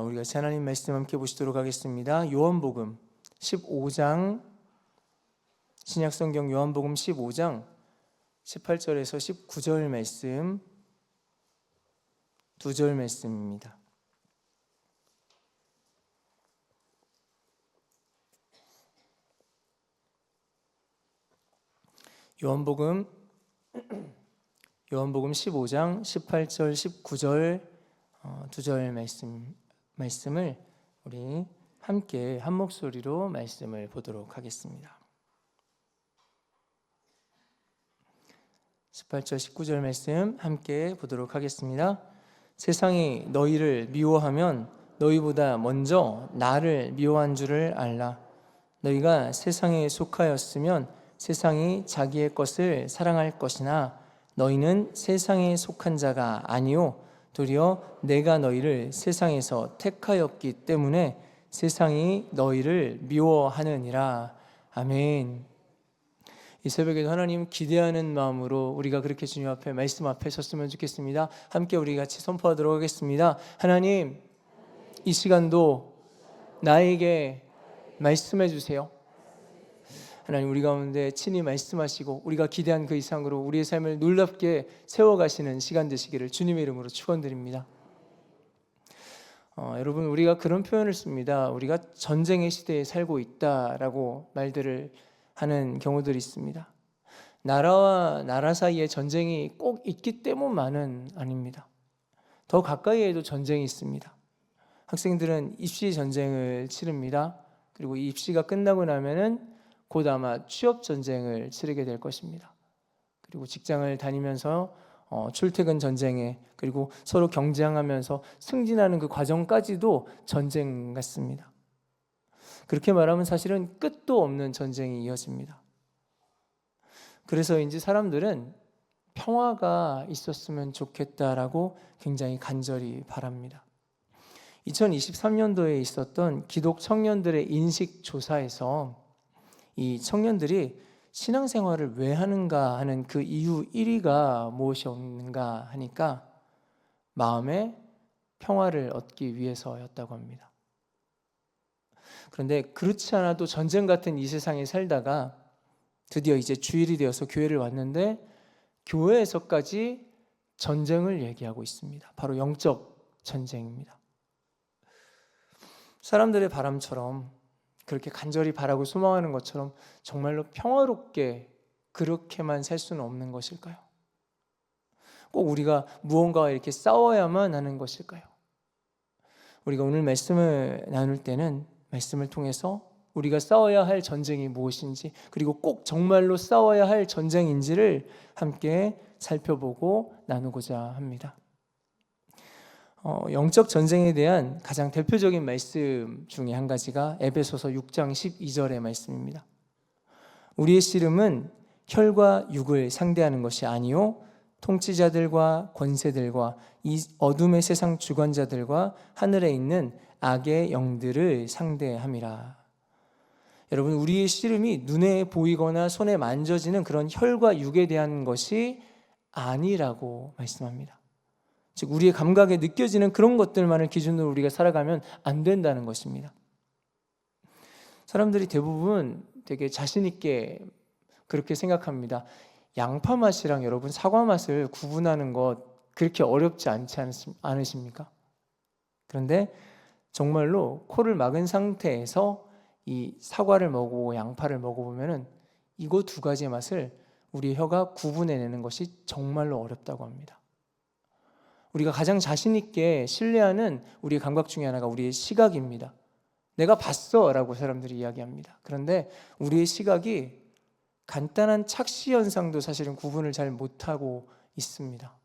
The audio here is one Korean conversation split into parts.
우리가 하나님 말씀 함께 보시도록 하겠습니다. 요한복음 15장, 신약성경 요한복음 15장 18절에서 19절 말씀, 2절 말씀입니다. 요한복음 15장 18절 19절 2절 말씀을 우리 함께 한 목소리로 말씀을 보도록 하겠습니다. 18절 19절 말씀 함께 보도록 하겠습니다. 세상이 너희를 미워하면 너희보다 먼저 나를 미워한 줄을 알라. 너희가 세상에 속하였으면 세상이 자기의 것을 사랑할 것이나 너희는 세상에 속한 자가 아니요 도리어 내가 너희를 세상에서 택하였기 때문에 세상이 너희를 미워하느니라. 아멘. 이 새벽에도 하나님 기대하는 마음으로 우리가 그렇게 주님 앞에 말씀 앞에 섰으면 좋겠습니다. 함께 우리 같이 선포하도록 하겠습니다. 하나님, 이 시간도 나에게 말씀해 주세요. 하나님, 우리 가운데 친히 말씀하시고 우리가 기대한 그 이상으로 우리의 삶을 놀랍게 세워가시는 시간 되시기를 주님의 이름으로 축원드립니다. 여러분, 우리가 그런 표현을 씁니다. 우리가 전쟁의 시대에 살고 있다라고 말들을 하는 경우들이 있습니다. 나라와 나라 사이에 전쟁이 꼭 있기 때문만은 아닙니다. 더 가까이에도 전쟁이 있습니다. 학생들은 입시 전쟁을 치릅니다. 그리고 이 입시가 끝나고 나면은 곧 아마 취업 전쟁을 치르게 될 것입니다. 그리고 직장을 다니면서 출퇴근 전쟁에, 그리고 서로 경쟁하면서 승진하는 그 과정까지도 전쟁 같습니다. 그렇게 말하면 사실은 끝도 없는 전쟁이 이어집니다. 그래서인지 사람들은 평화가 있었으면 좋겠다라고 굉장히 간절히 바랍니다. 2023년도에 있었던 기독 청년들의 인식 조사에서 이 청년들이 신앙생활을 왜 하는가 하는 그 이유 1위가 무엇이었는가 하니까 마음의 평화를 얻기 위해서였다고 합니다. 그런데 그렇지 않아도 전쟁 같은 이 세상에 살다가 드디어 이제 주일이 되어서 교회를 왔는데 교회에서까지 전쟁을 얘기하고 있습니다. 바로 영적 전쟁입니다. 사람들의 바람처럼, 그렇게 간절히 바라고 소망하는 것처럼 정말로 평화롭게 그렇게만 살 수는 없는 것일까요? 꼭 우리가 무언가와 이렇게 싸워야만 하는 것일까요? 우리가 오늘 말씀을 나눌 때는 말씀을 통해서 우리가 싸워야 할 전쟁이 무엇인지, 그리고 꼭 정말로 싸워야 할 전쟁인지를 함께 살펴보고 나누고자 합니다. 영적 전쟁에 대한 가장 대표적인 말씀 중에 한 가지가 에베소서 6장 12절의 말씀입니다. 우리의 씨름은 혈과 육을 상대하는 것이 아니요 통치자들과 권세들과 이 어둠의 세상 주관자들과 하늘에 있는 악의 영들을 상대함이라. 여러분, 우리의 씨름이 눈에 보이거나 손에 만져지는 그런 혈과 육에 대한 것이 아니라고 말씀합니다. 즉 우리의 감각에 느껴지는 그런 것들만을 기준으로 우리가 살아가면 안 된다는 것입니다. 사람들이 대부분 되게 자신 있게 그렇게 생각합니다. 양파 맛이랑 여러분 사과 맛을 구분하는 것 그렇게 어렵지 않지 않으십니까? 그런데 정말로 코를 막은 상태에서 이 사과를 먹고 양파를 먹어보면은 이거 두 가지의 맛을 우리 혀가 구분해내는 것이 정말로 어렵다고 합니다. 우리가 가장 자신 있게 신뢰하는 우리의 감각 중에 하나가 우리의 시각입니다. 내가 봤어 라고 사람들이 이야기합니다. 그런데 우리의 시각이 간단한 착시 현상도 사실은 구분을 잘 못하고 있습니다.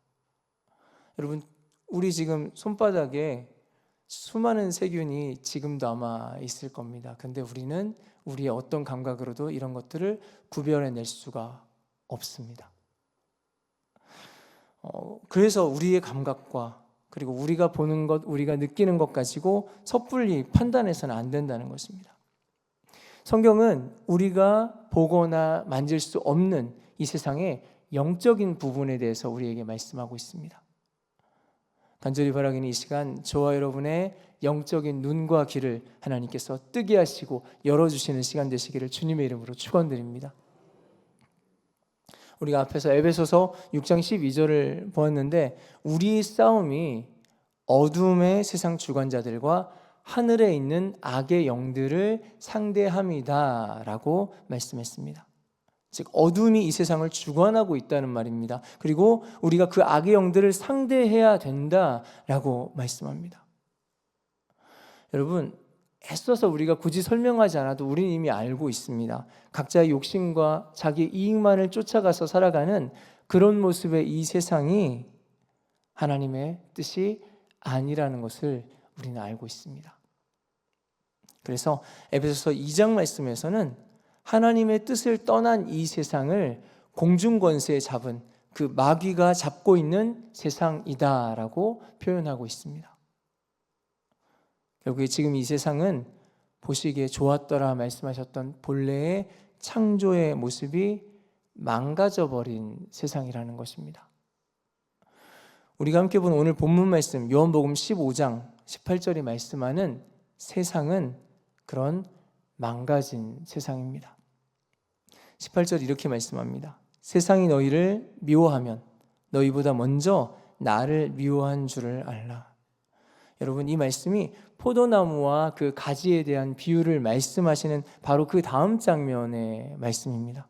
여러분, 우리 지금 손바닥에 수많은 세균이 지금도 아마 있을 겁니다. 근데 우리는 우리의 어떤 감각으로도 이런 것들을 구별해낼 수가 없습니다. 그래서 우리의 감각과 그리고 우리가 보는 것, 우리가 느끼는 것 가지고 섣불리 판단해서는 안 된다는 것입니다. 성경은 우리가 보거나 만질 수 없는 이 세상의 영적인 부분에 대해서 우리에게 말씀하고 있습니다. 간절히 바라기는 이 시간 저와 여러분의 영적인 눈과 귀를 하나님께서 뜨게 하시고 열어주시는 시간 되시기를 주님의 이름으로 축원드립니다. 우리가 앞에서 에베소서 6장 12절을 보았는데 우리 싸움이 어둠의 세상 주관자들과 하늘에 있는 악의 영들을 상대함이다 라고 말씀했습니다. 즉 어둠이 이 세상을 주관하고 있다는 말입니다. 그리고 우리가 그 악의 영들을 상대해야 된다라고 말씀합니다. 여러분, 애써서 우리가 굳이 설명하지 않아도 우리는 이미 알고 있습니다. 각자의 욕심과 자기 이익만을 쫓아가서 살아가는 그런 모습의 이 세상이 하나님의 뜻이 아니라는 것을 우리는 알고 있습니다. 그래서 에베소서 2장 말씀에서는 하나님의 뜻을 떠난 이 세상을 공중권세에 잡은 그 마귀가 잡고 있는 세상이다라고 표현하고 있습니다. 결국에 지금 이 세상은 보시기에 좋았더라 말씀하셨던 본래의 창조의 모습이 망가져버린 세상이라는 것입니다. 우리가 함께 본 오늘 본문 말씀 요한복음 15장 18절이 말씀하는 세상은 그런 망가진 세상입니다. 18절 이렇게 말씀합니다. 세상이 너희를 미워하면 너희보다 먼저 나를 미워한 줄을 알라. 여러분, 이 말씀이 포도나무와 그 가지에 대한 비유를 말씀하시는 바로 그 다음 장면의 말씀입니다.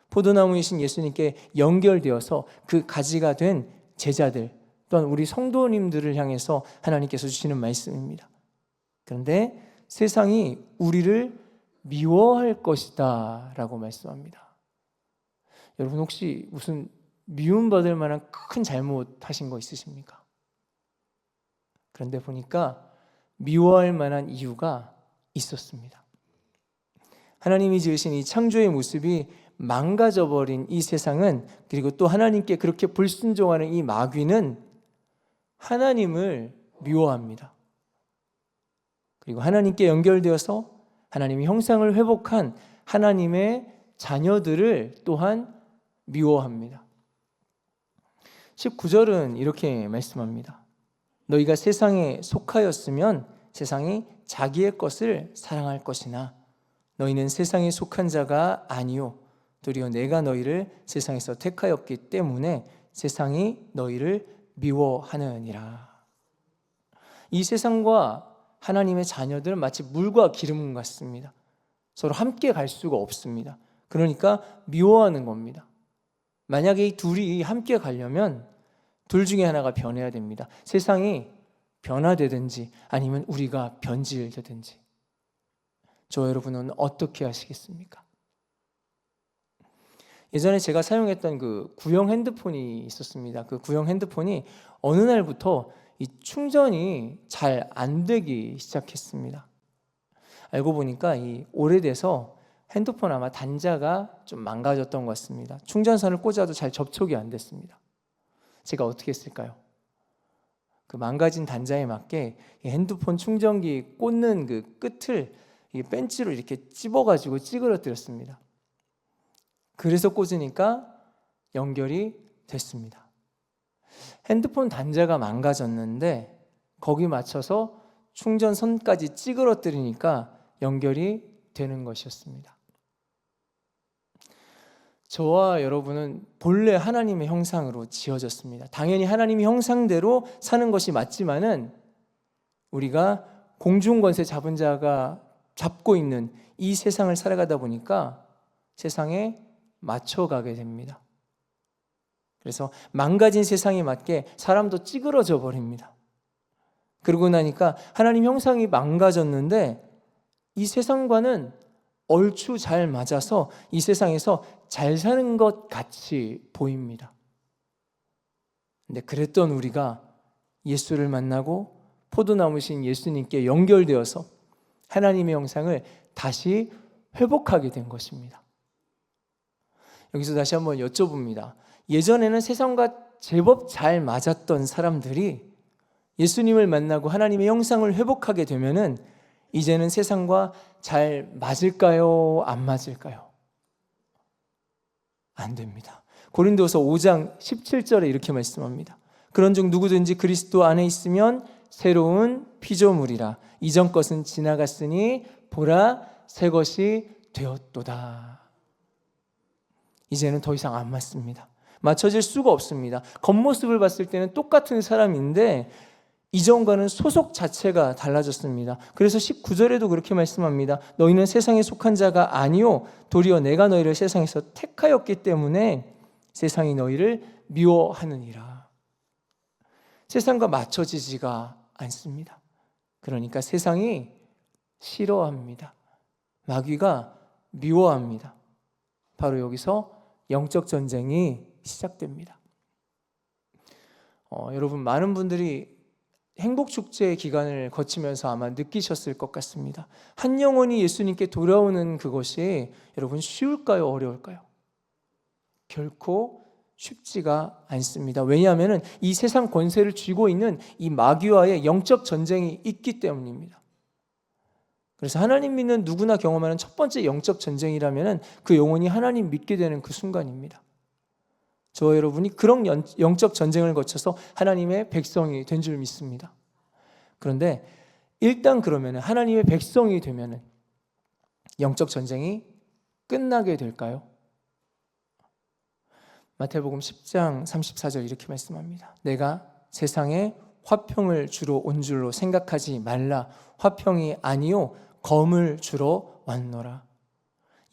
포도나무이신 예수님께 연결되어서 그 가지가 된 제자들 또한 우리 성도님들을 향해서 하나님께서 주시는 말씀입니다. 그런데 세상이 우리를 미워할 것이다 라고 말씀합니다. 여러분, 혹시 무슨 미움받을 만한 큰 잘못하신 거 있으십니까? 그런데 보니까 미워할 만한 이유가 있었습니다. 하나님이 지으신 이 창조의 모습이 망가져버린 이 세상은, 그리고 또 하나님께 그렇게 불순종하는 이 마귀는 하나님을 미워합니다. 그리고 하나님께 연결되어서 하나님의 형상을 회복한 하나님의 자녀들을 또한 미워합니다. 19절은 이렇게 말씀합니다. 너희가 세상에 속하였으면 세상이 자기의 것을 사랑할 것이나 너희는 세상에 속한 자가 아니요 도리어 내가 너희를 세상에서 택하였기 때문에 세상이 너희를 미워하느니라. 이 세상과 하나님의 자녀들은 마치 물과 기름 같습니다. 서로 함께 갈 수가 없습니다. 그러니까 미워하는 겁니다. 만약에 이 둘이 함께 가려면 둘 중에 하나가 변해야 됩니다. 세상이 변화되든지 아니면 우리가 변질되든지. 저 여러분은 어떻게 하시겠습니까? 예전에 제가 사용했던 그 구형 핸드폰이 있었습니다. 그 구형 핸드폰이 어느 날부터 이 충전이 잘 안 되기 시작했습니다. 알고 보니까 이 오래돼서 핸드폰 아마 단자가 좀 망가졌던 것 같습니다. 충전선을 꽂아도 잘 접촉이 안 됐습니다. 제가 어떻게 했을까요? 그 망가진 단자에 맞게 이 핸드폰 충전기 꽂는 그 끝을 이 벤치로 이렇게 찝어가지고 찌그러뜨렸습니다. 그래서 꽂으니까 연결이 됐습니다. 핸드폰 단자가 망가졌는데 거기 맞춰서 충전선까지 찌그러뜨리니까 연결이 되는 것이었습니다. 저와 여러분은 본래 하나님의 형상으로 지어졌습니다. 당연히 하나님의 형상대로 사는 것이 맞지만은 우리가 공중권세 잡은 자가 잡고 있는 이 세상을 살아가다 보니까 세상에 맞춰가게 됩니다. 그래서 망가진 세상에 맞게 사람도 찌그러져 버립니다. 그러고 나니까 하나님 형상이 망가졌는데 이 세상과는 얼추 잘 맞아서 이 세상에서 잘 사는 것 같이 보입니다. 근데 그랬던 우리가 예수를 만나고 포도나무신 예수님께 연결되어서 하나님의 형상을 다시 회복하게 된 것입니다. 여기서 다시 한번 여쭤봅니다. 예전에는 세상과 제법 잘 맞았던 사람들이 예수님을 만나고 하나님의 형상을 회복하게 되면은 이제는 세상과 잘 맞을까요? 안 맞을까요? 안 됩니다. 고린도서 5장 17절에 이렇게 말씀합니다. 그런즉 누구든지 그리스도 안에 있으면 새로운 피조물이라. 이전 것은 지나갔으니 보라 새 것이 되었도다. 이제는 더 이상 안 맞습니다. 맞춰질 수가 없습니다. 겉모습을 봤을 때는 똑같은 사람인데 이전과는 소속 자체가 달라졌습니다. 그래서 19절에도 그렇게 말씀합니다. 너희는 세상에 속한 자가 아니요 도리어 내가 너희를 세상에서 택하였기 때문에 세상이 너희를 미워하느니라. 세상과 맞춰지지가 않습니다. 그러니까 세상이 싫어합니다. 마귀가 미워합니다. 바로 여기서 영적 전쟁이 시작됩니다. 여러분, 많은 분들이 행복축제 기간을 거치면서 아마 느끼셨을 것 같습니다. 한 영혼이 예수님께 돌아오는 그것이 여러분 쉬울까요? 어려울까요? 결코 쉽지가 않습니다. 왜냐하면 이 세상 권세를 쥐고 있는 이 마귀와의 영적 전쟁이 있기 때문입니다. 그래서 하나님 믿는 누구나 경험하는 첫 번째 영적 전쟁이라면 그 영혼이 하나님 믿게 되는 그 순간입니다. 저와 여러분이 그런 영적 전쟁을 거쳐서 하나님의 백성이 된 줄 믿습니다. 그런데 일단 그러면 하나님의 백성이 되면 영적 전쟁이 끝나게 될까요? 마태복음 10장 34절 이렇게 말씀합니다. 내가 세상에 화평을 주러 온 줄로 생각하지 말라. 화평이 아니요 검을 주러 왔노라.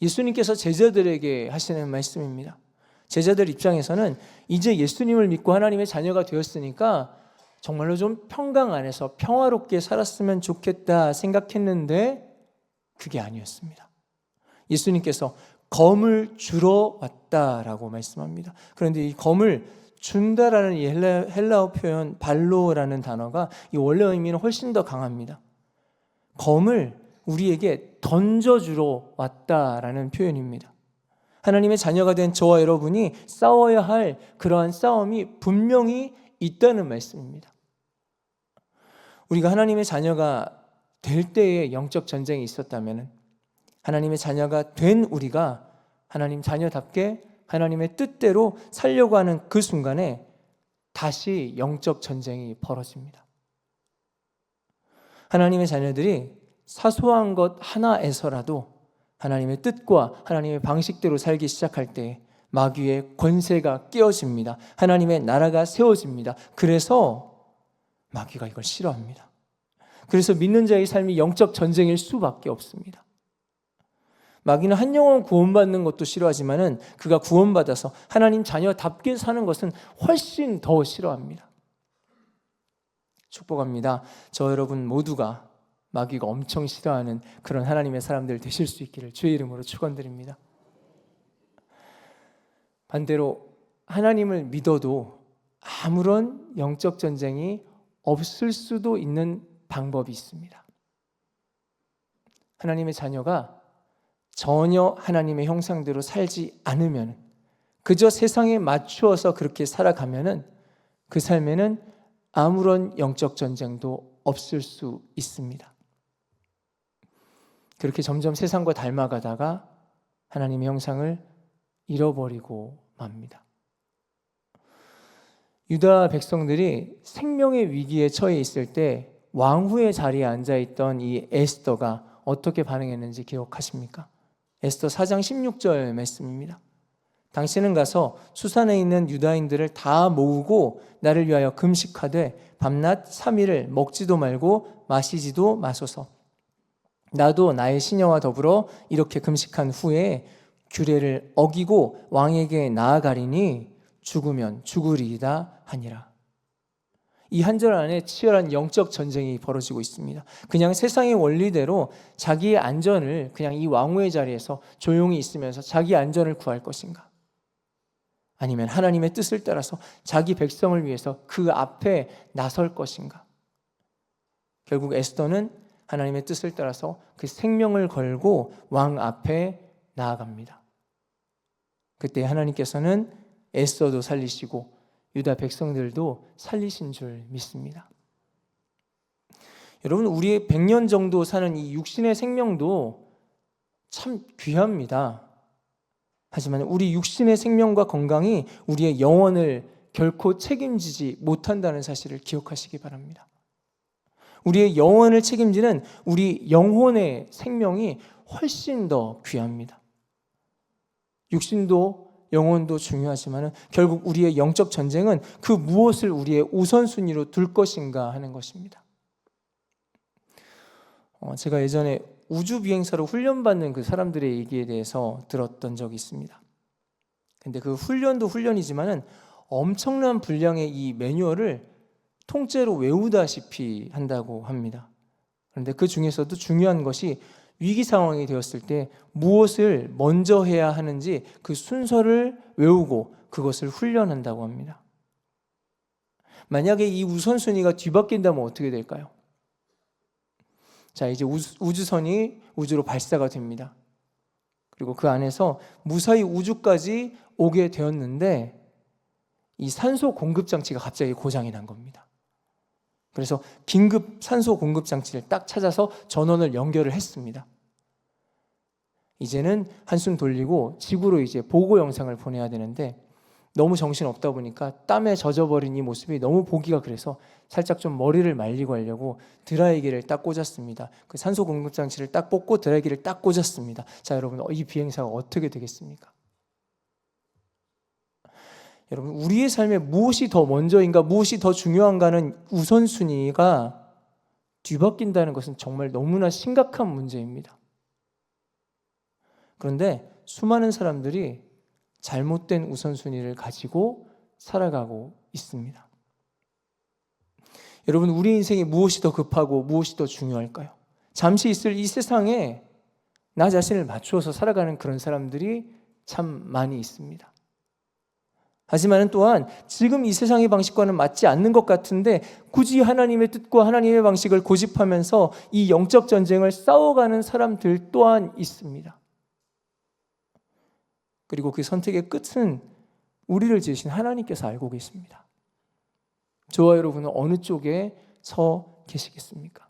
예수님께서 제자들에게 하시는 말씀입니다. 제자들 입장에서는 이제 예수님을 믿고 하나님의 자녀가 되었으니까 정말로 좀 평강 안에서 평화롭게 살았으면 좋겠다 생각했는데 그게 아니었습니다. 예수님께서 검을 주러 왔다라고 말씀합니다. 그런데 이 검을 준다라는 이 헬라어 표현 발로라는 단어가 이 원래 의미는 훨씬 더 강합니다. 검을 우리에게 던져주러 왔다라는 표현입니다. 하나님의 자녀가 된 저와 여러분이 싸워야 할 그러한 싸움이 분명히 있다는 말씀입니다. 우리가 하나님의 자녀가 될 때에 영적 전쟁이 있었다면 하나님의 자녀가 된 우리가 하나님 자녀답게 하나님의 뜻대로 살려고 하는 그 순간에 다시 영적 전쟁이 벌어집니다. 하나님의 자녀들이 사소한 것 하나에서라도 하나님의 뜻과 하나님의 방식대로 살기 시작할 때 마귀의 권세가 깨어집니다. 하나님의 나라가 세워집니다. 그래서 마귀가 이걸 싫어합니다. 그래서 믿는 자의 삶이 영적 전쟁일 수밖에 없습니다. 마귀는 한 영혼 구원받는 것도 싫어하지만은 그가 구원받아서 하나님 자녀답게 사는 것은 훨씬 더 싫어합니다. 축복합니다. 저 여러분 모두가 마귀가 엄청 싫어하는 그런 하나님의 사람들 되실 수 있기를 주의 이름으로 축원드립니다. 반대로 하나님을 믿어도 아무런 영적 전쟁이 없을 수도 있는 방법이 있습니다. 하나님의 자녀가 전혀 하나님의 형상대로 살지 않으면, 그저 세상에 맞추어서 그렇게 살아가면은 그 삶에는 아무런 영적 전쟁도 없을 수 있습니다. 그렇게 점점 세상과 닮아가다가 하나님의 형상을 잃어버리고 맙니다. 유다 백성들이 생명의 위기에 처해 있을 때 왕후의 자리에 앉아있던 이 에스더가 어떻게 반응했는지 기억하십니까? 에스더 4장 16절 말씀입니다. 당신은 가서 수산에 있는 유다인들을 다 모으고 나를 위하여 금식하되 밤낮 3일을 먹지도 말고 마시지도 마소서. 나도 나의 시녀와 더불어 이렇게 금식한 후에 규례를 어기고 왕에게 나아가리니 죽으면 죽으리이다 하니라. 이 한 절 안에 치열한 영적 전쟁이 벌어지고 있습니다. 그냥 세상의 원리대로 자기의 안전을 그냥 이 왕후의 자리에서 조용히 있으면서 자기 안전을 구할 것인가? 아니면 하나님의 뜻을 따라서 자기 백성을 위해서 그 앞에 나설 것인가? 결국 에스더는 하나님의 뜻을 따라서 그 생명을 걸고 왕 앞에 나아갑니다. 그때 하나님께서는 에스더도 살리시고 유다 백성들도 살리신 줄 믿습니다. 여러분, 우리의 100년 정도 사는 이 육신의 생명도 참 귀합니다. 하지만 우리 육신의 생명과 건강이 우리의 영혼을 결코 책임지지 못한다는 사실을 기억하시기 바랍니다. 우리의 영혼을 책임지는 우리 영혼의 생명이 훨씬 더 귀합니다. 육신도 영혼도 중요하지만 결국 우리의 영적 전쟁은 그 무엇을 우리의 우선순위로 둘 것인가 하는 것입니다. 제가 예전에 우주비행사로 훈련받는 그 사람들의 얘기에 대해서 들었던 적이 있습니다. 근데 그 훈련도 훈련이지만은 엄청난 분량의 이 매뉴얼을 통째로 외우다시피 한다고 합니다. 그런데 그 중에서도 중요한 것이 위기 상황이 되었을 때 무엇을 먼저 해야 하는지 그 순서를 외우고 그것을 훈련한다고 합니다. 만약에 이 우선순위가 뒤바뀐다면 어떻게 될까요? 자, 이제 우주선이 우주로 발사가 됩니다. 그리고 그 안에서 무사히 우주까지 오게 되었는데 이 산소 공급 장치가 갑자기 고장이 난 겁니다. 그래서 긴급 산소 공급 장치를 딱 찾아서 전원을 연결을 했습니다. 이제는 한숨 돌리고 지구로 이제 보고 영상을 보내야 되는데 너무 정신없다 보니까 땀에 젖어버린 이 모습이 너무 보기가 그래서 살짝 좀 머리를 말리고 하려고 드라이기를 딱 꽂았습니다. 그 산소 공급 장치를 딱 뽑고 드라이기를 딱 꽂았습니다. 자, 여러분, 이 비행사가 어떻게 되겠습니까? 여러분, 우리의 삶에 무엇이 더 먼저인가, 무엇이 더 중요한가는 우선순위가 뒤바뀐다는 것은 정말 너무나 심각한 문제입니다. 그런데 수많은 사람들이 잘못된 우선순위를 가지고 살아가고 있습니다. 여러분, 우리 인생에 무엇이 더 급하고 무엇이 더 중요할까요? 잠시 있을 이 세상에 나 자신을 맞추어서 살아가는 그런 사람들이 참 많이 있습니다. 하지만 또한 지금 이 세상의 방식과는 맞지 않는 것 같은데 굳이 하나님의 뜻과 하나님의 방식을 고집하면서 이 영적 전쟁을 싸워가는 사람들 또한 있습니다. 그리고 그 선택의 끝은 우리를 지으신 하나님께서 알고 계십니다. 저와 여러분은 어느 쪽에 서 계시겠습니까?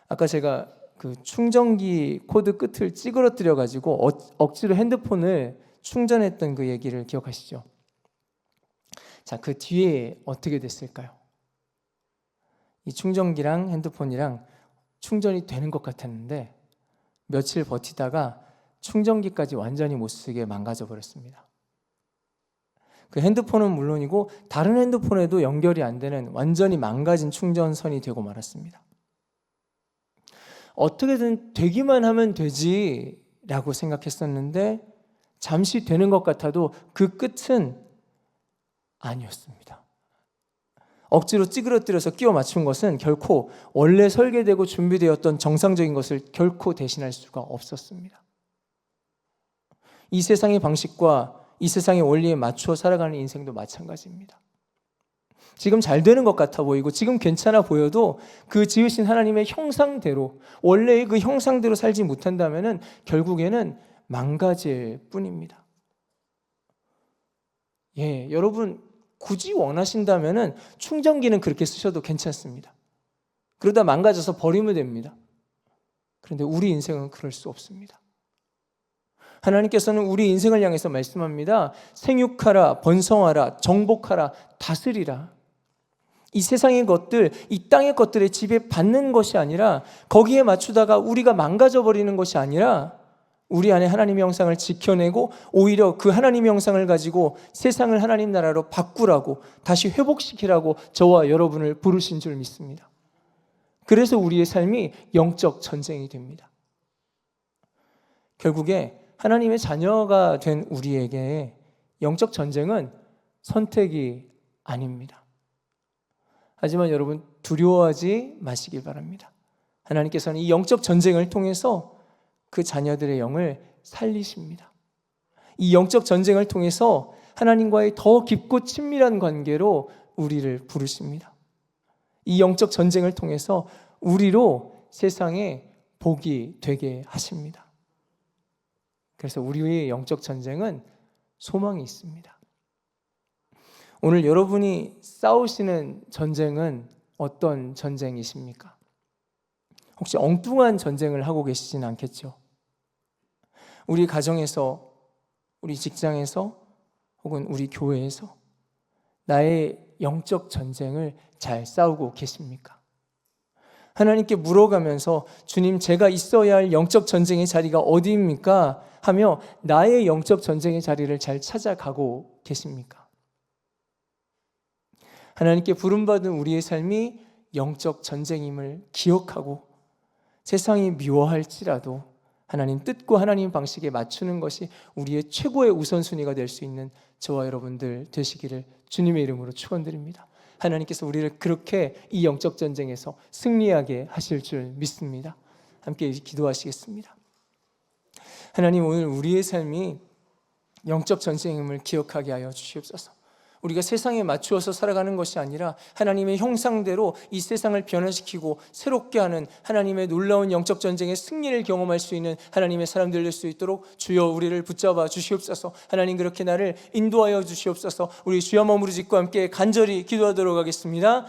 아까 제가 그 충전기 코드 끝을 찌그러뜨려 가지고 억지로 핸드폰을 충전했던 그 얘기를 기억하시죠? 자, 그 뒤에 어떻게 됐을까요? 이 충전기랑 핸드폰이랑 충전이 되는 것 같았는데 며칠 버티다가 충전기까지 완전히 못 쓰게 망가져 버렸습니다. 그 핸드폰은 물론이고 다른 핸드폰에도 연결이 안 되는 완전히 망가진 충전선이 되고 말았습니다. 어떻게든 되기만 하면 되지라고 생각했었는데 잠시 되는 것 같아도 그 끝은 아니었습니다. 억지로 찌그러뜨려서 끼워 맞춘 것은 결코 원래 설계되고 준비되었던 정상적인 것을 결코 대신할 수가 없었습니다. 이 세상의 방식과 이 세상의 원리에 맞추어 살아가는 인생도 마찬가지입니다. 지금 잘 되는 것 같아 보이고 지금 괜찮아 보여도 그 지으신 하나님의 형상대로 원래의 그 형상대로 살지 못한다면 결국에는 망가질 뿐입니다. 여러분 굳이 원하신다면 충전기는 그렇게 쓰셔도 괜찮습니다. 그러다 망가져서 버리면 됩니다. 그런데 우리 인생은 그럴 수 없습니다. 하나님께서는 우리 인생을 향해서 말씀합니다. 생육하라, 번성하라, 정복하라, 다스리라. 이 세상의 것들, 이 땅의 것들의 지배 받는 것이 아니라 거기에 맞추다가 우리가 망가져 버리는 것이 아니라 우리 안에 하나님의 형상을 지켜내고 오히려 그 하나님의 형상을 가지고 세상을 하나님 나라로 바꾸라고 다시 회복시키라고 저와 여러분을 부르신 줄 믿습니다. 그래서 우리의 삶이 영적 전쟁이 됩니다. 결국에 하나님의 자녀가 된 우리에게 영적 전쟁은 선택이 아닙니다. 하지만 여러분 두려워하지 마시길 바랍니다. 하나님께서는 이 영적 전쟁을 통해서 그 자녀들의 영을 살리십니다. 이 영적 전쟁을 통해서 하나님과의 더 깊고 친밀한 관계로 우리를 부르십니다. 이 영적 전쟁을 통해서 우리로 세상에 복이 되게 하십니다. 그래서 우리의 영적 전쟁은 소망이 있습니다. 오늘 여러분이 싸우시는 전쟁은 어떤 전쟁이십니까? 혹시 엉뚱한 전쟁을 하고 계시진 않겠죠? 우리 가정에서, 우리 직장에서, 혹은 우리 교회에서 나의 영적 전쟁을 잘 싸우고 계십니까? 하나님께 물어가면서 주님, 제가 있어야 할 영적 전쟁의 자리가 어디입니까? 하며 나의 영적 전쟁의 자리를 잘 찾아가고 계십니까? 하나님께 부름받은 우리의 삶이 영적 전쟁임을 기억하고 세상이 미워할지라도 하나님 뜻과 하나님 방식에 맞추는 것이 우리의 최고의 우선순위가 될 수 있는 저와 여러분들 되시기를 주님의 이름으로 축원드립니다. 하나님께서 우리를 그렇게 이 영적 전쟁에서 승리하게 하실 줄 믿습니다. 함께 기도하시겠습니다. 하나님, 오늘 우리의 삶이 영적 전쟁임을 기억하게 하여 주시옵소서. 우리가 세상에 맞추어서 살아가는 것이 아니라 하나님의 형상대로 이 세상을 변화시키고 새롭게 하는 하나님의 놀라운 영적 전쟁의 승리를 경험할 수 있는 하나님의 사람들 될 수 있도록 주여 우리를 붙잡아 주시옵소서. 하나님, 그렇게 나를 인도하여 주시옵소서. 우리 주여 머무르 짓고 함께 간절히 기도하도록 하겠습니다.